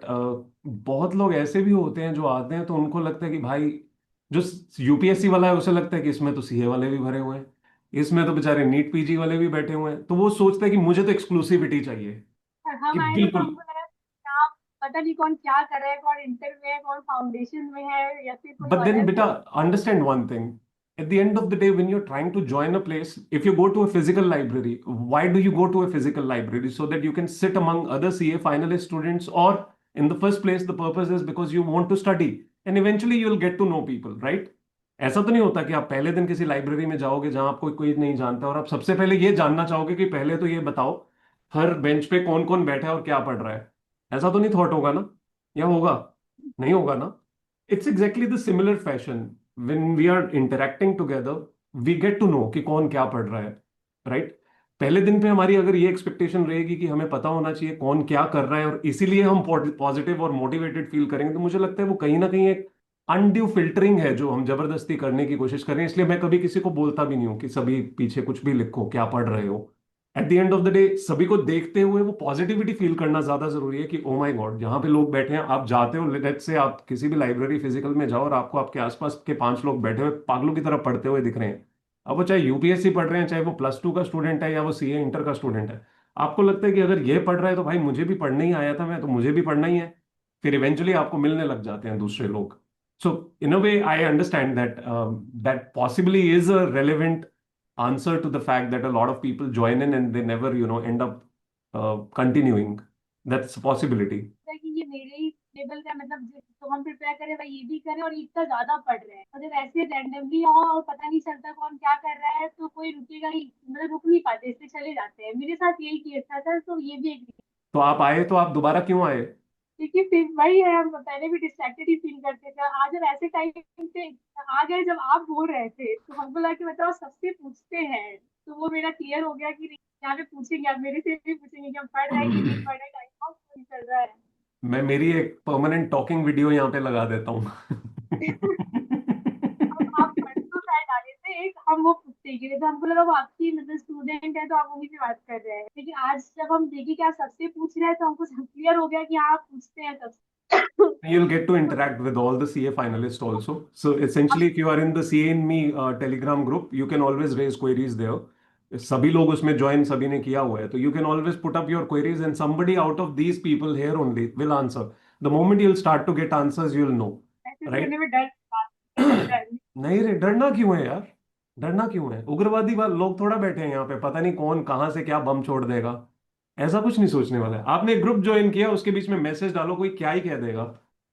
बहुत लोग ऐसे भी होते हैं जो आते हैं तो उनको लगता है कि भाई जो यूपीएससी वाला है उसे लगता है कि इसमें तो सीए वाले भी भरे हुए हैं, इसमें तो बेचारे नीट पीजी वाले भी बैठे हुए हैं, तो वो सोचता है कि मुझे तो एक्सक्लूसिविटी चाहिए कि हम आए थे तो बिल्कुल। हमको लगा क्या पता नहीं कौन क्या कर रहा है, कौन इंटर में है, कौन फाउंडेशन में है, या फिर कोई But then, अलग है। beta, understand one thing. At the end of the day, when you're trying to join a place, if you go to a physical library, why do you go to a physical library? So that you can sit among other CA finalist students, or in the first place, the purpose is because you want to study, and eventually you'll get to know people, right? ऐसा तो नहीं होता कि आप पहले दिन किसी library में जाओगे जहां आपको कोई नहीं जानता और आप सबसे पहले ये जानना चाहोगे कि पहले तो ये बताओ हर बेंच पे कौन कौन बैठा है और क्या पढ़ रहा है। ऐसा तो नहीं थॉट होगा ना, या होगा? नहीं होगा ना। It's exactly the similar fashion. When we are interacting together, we get to know कि कौन क्या पढ़ रहा है, राइट? पहले दिन पे हमारी अगर ये एक्सपेक्टेशन रहेगी कि हमें पता होना चाहिए कौन क्या कर रहा है और इसीलिए हम पॉजिटिव और मोटिवेटेड फील करेंगे, तो मुझे लगता है वो कहीं ना कहीं एक अनड्यू फिल्टरिंग है जो हम जबरदस्ती करने की कोशिश कर रहे हैं। इसलिए मैं कभी किसी को बोलता भी नहीं हूँ कि सभी पीछे कुछ भी लिखो, क्या पढ़ रहे हो। Eight the end of the day सभी को देखते हुए वो पॉजिटिविटी फील करना ज्यादा जरूरी है कि ओ माय गॉड जहां पे लोग बैठे हैं, आप जाते हो, लेट्स से आप किसी भी लाइब्रेरी फिजिकल में जाओ और आपको आपके आसपास के 5 लोग बैठे हुए पागलों की तरह पढ़ते हुए दिख रहे हैं, अब वो चाहे यूपीएससी पढ़ रहे हैं, चाहे वो +2 का स्टूडेंट है या वो सीए इंटर का स्टूडेंट है, आपको लगता है कि अगर ये पढ़ रहा है तो भाई मुझे भी पढ़ना ही आया था, मैं तो मुझे भी पढ़ना ही है। फिर इवेंचुअली आपको मिलने लग जाते हैं दूसरे लोग। So in a way I understand that possibly is a relevant answer to the fact that a lot of people join in and they never end up continuing. That's a possibility. कि ये मेरे ही level का मतलब तो हम prepare करें भाई ये भी करें और इतना ज्यादा पढ़ रहे हैं, और जब ऐसे रैंडमली आओ और पता नहीं चलता कौन क्या कर रहा है तो कोई रुकेगा ही, मतलब रुक नहीं पाते, इससे चले जाते हैं। मेरे साथ यही केस था सर, तो ये भी एक तो आप आए तो आप दोबारा क्यों आए? क्योंकि फिर वही है, हम पहले भी डिस्ट्रैक्टेड ही फील करते थे, आज जब ऐसे टाइम पे आ गए जब आप बोल रहे थे तो हमको लगा कि मतलब सबसे पूछते हैं, तो वो मेरा क्लियर हो गया कि नहीं, यहाँ पे पूछेंगे, आप मेरे से भी पूछेंगे कि हम पढ़ रहे हैं कि नहीं पढ़ रहे, टाइम पास नहीं चल रहा है। मैं मेरी एक परमानेंट टॉकिंग वीडियो यहाँ पे लगा देता हूँ। आप परसों शायद आ रहे थे एक, हम वो पूछते के लिए, तो हमको लगा वो आपकी मतलब स्टूडेंट है तो आप वहीं से बात कर रहे हैं, लेकिन आज जब हम देखे कि आप सबसे पूछ रहे हैं तो हमको क्लियर हो गया कि हाँ आप पूछते हैं सबसे। You'll get to interact with all the CA finalists also. So essentially, if you are in the CA in Me Telegram group, you can always raise queries there. सभी लोग उसमें ज्वाइन सभी ने किया हुआ है, तो you can always put up your queries and somebody out of these people here only will answer. The moment you'll start to get answers, you'll know, ऐसे right? करने में डर नहीं रे, डरना क्यों है यार? डरना क्यों है? उग्रवादी लोग थोड़ा बैठे हैं यहाँ पे, पता नहीं कौन कहाँ से क्या बम छोड़ देगा, ऐसा कुछ नहीं सोचने वाला है। आपने ग्रुप ज्वाइन किया, उसके बीच में मैसेज डालो, कोई क्या ही कह देगा।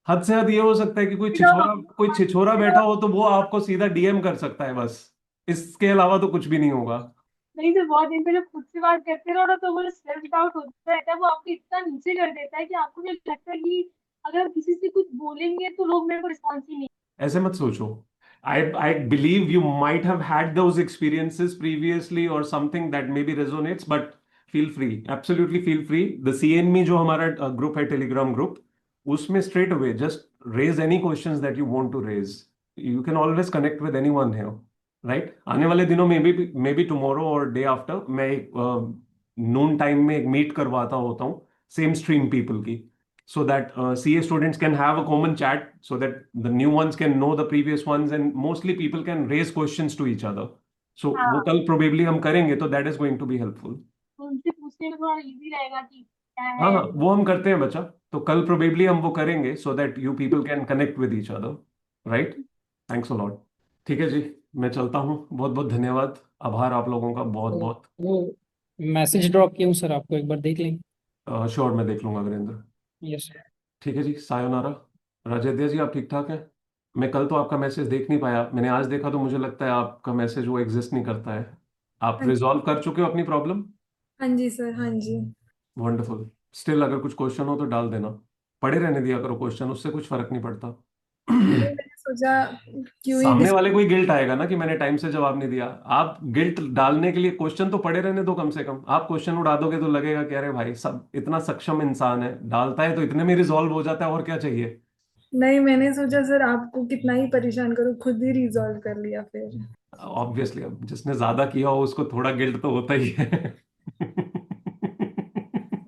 हद से हद ये हो सकता है कि कोई छिछोरा बैठा हो तो वो आपको सीधा डीएम कर सकता है बस। इसके अलावा तो कुछ भी नहीं होगा। नहीं तो बहुत दिन पे जब खुद से बात करते रहो ना तो वो सेल्फ डाउट होता रहता है, वो आपको इतना नीचे कर देता है कि आपको भी लगता है कि अगर किसी से कुछ बोलेंगे तो लोग मेरे को रिस्पॉन्स ही नहीं। ऐसे मत सोचो। I believe you might have had those experiences previously or something that maybe resonates, but feel free, absolutely feel free. The CNME जो हमारा ग्रुप है, टेलीग्राम ग्रुप, उसमें straight away just raise any questions that you want to raise. You can always connect with anyone here, right? आने वाले दिनों में maybe tomorrow or day after मैं एक नून टाइम में एक मीट करवाता होता हूँ सेम स्ट्रीम पीपल की, so that CA students can have a common chat, so that the new ones can know the previous ones, and mostly people can raise questions to each other. So वो हाँ, कल probably हम करेंगे, तो that is going to be helpful. तो उनसे पूछने में थोड़ा इजी रहेगा कि क्या हाँ है। हाँ, वो हम करते हैं बच्चा, तो कल probably हम वो करेंगे so that you people can connect with each other, right? Thanks a lot. ठीक है जी, मैं चलता हूँ। बहुत बहुत धन्यवाद, आभार आप लोगों का बहुत तो बहुत। वो मैसेज ड्रॉप किया हूँ सर, आपको एक बार देख लेंगे। श्योर, मैं देख लूंगा वीरेंद्र। यस। ठीक है जी, सायोनारा। राजेद्र जी, आप ठीक ठाक हैं? मैं कल तो आपका मैसेज देख नहीं पाया, मैंने आज देखा, तो मुझे लगता है आपका मैसेज वो एग्जिस्ट नहीं करता है। आप हाँ रिजॉल्व कर चुके हो अपनी प्रॉब्लम? हाँ जी सर, हाँ जी। वंडरफुल। स्टिल अगर कुछ क्वेश्चन हो तो डाल देना, पड़े रहने दिया करो क्वेश्चन, उससे कुछ फर्क नहीं पड़ता। नहीं, मैंने सोचा क्यों ही सामने वाले को ही गिल्ट आएगा ना कि मैंने टाइम से जवाब नहीं दिया। आप गिल्ट डालने के लिए क्वेश्चन तो पड़े रहने दो कम से कम। आप क्वेश्चन उड़ा दोगे तो लगेगा कि अरे भाई सब इतना सक्षम इंसान है, डालता है तो इतने में रिजॉल्व हो जाता है, और क्या चाहिए। नहीं, मैंने सोचा सर आपको कितना ही परेशान करूं, खुद ही रिजॉल्व कर लिया फिर। ऑब्वियसली अब जिसने ज्यादा किया हो उसको थोड़ा गिल्ट तो होता ही है।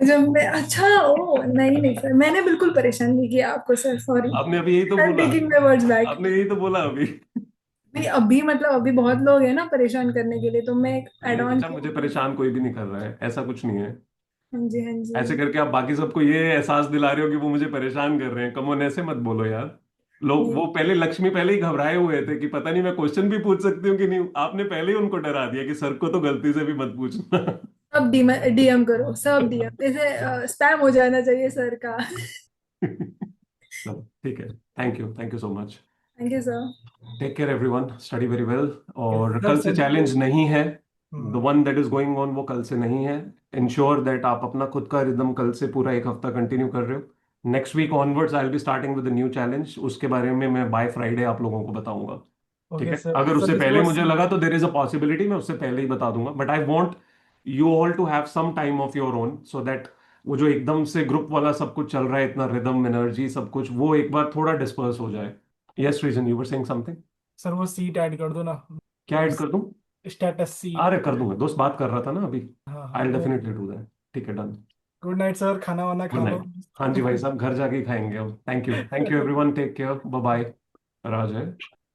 जब मैं अच्छा ओ नहीं नहीं सर, मैंने बिल्कुल परेशान नहीं किया आपको सर, सॉरी। आपने अभी यही तो आई एम बोला। Taking my words back. आपने यही तो बोला अभी। नहीं अभी मतलब अभी बहुत लोग हैं ना परेशान करने के लिए, तो मैं ऐड नहीं ऑन बच्चा, किया मुझे कि परेशान कोई भी नहीं कर रहा है, ऐसा कुछ नहीं है। हाँ जी हाँ जी। ऐसे करके आप बाकी सबको ये एहसास दिला रहे हो कि वो मुझे परेशान कर रहे हैं। कम ऑन, ऐसे मत बोलो यार। लोग, नहीं वो पहले लक्ष्मी पहले ही घबराए हुए थे कि पता नहीं मैं क्वेश्चन भी पूछ सकती हूँ कि नहीं। आपने पहले ही उनको डरा दिया कि सर को तो गलती से भी मत पूछना। सब डीएम करो, सब डीएम, जैसे स्पैम हो जाना चाहिए सर का। चलो ठीक है, thank you so much. Thank you sir. Take care everyone, study very well. और सर कल से सर चैलेंज नहीं है, the hmm, one that is going on वो कल से नहीं है। इंश्योर दैट आप अपना खुद का रिदम कल से पूरा एक हफ्ता कंटिन्यू कर रहे हो। Next week onwards I will be starting with new challenge, उसके बारे में मैं बाय फ्राइडे आप लोगों को बताऊंगा। ठीक ओके है, सर अगर सर उससे दिस पहले वाज मुझे लगा तो देर इज अ पॉसिबिलिटी मैं उससे पहले ही बता दूंगा, but I want you all to have some time of your own, so that वो जो एकदम से ग्रुप वाला सब कुछ चल रहा है, इतना रिदम एनर्जी सब कुछ, वो एक बार थोड़ा डिस्पर्स हो जाए। Yes reason, you were saying something. Sir वो सीट ऐड कर दो ना, क्या ऐड कर दूं? Status sheet. अरे कर दूंगा, दोस्त बात कर रहा था ना अभी। हाँ आई हाँ विल वो। Definitely do that. ठीक है, डन। गुड नाइट सर, खाना वाना गुड खा लो। नाइट। हाँ जी भाई साहब, घर जाके ही खाएंगे अब। Thank you everyone, take care, bye bye. Raj है?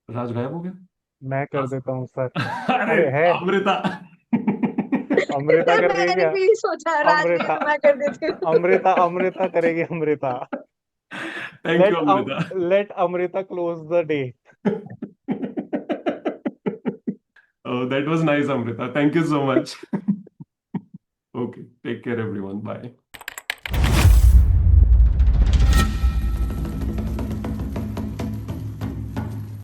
राज गायब हो गया? मैं कर देता हूँ सर। अरे अरे है, अमृता। अमृता कर देगी मैंने क्या? भी सोचा राज नहीं अमृता, तो मैं कर देती हूँ। अमृता करेगी, Amrita. Thank you Amrita. Let Amrita close the day. Oh, that was nice, Amrita. Thank you so much. Okay, take care, everyone. Bye.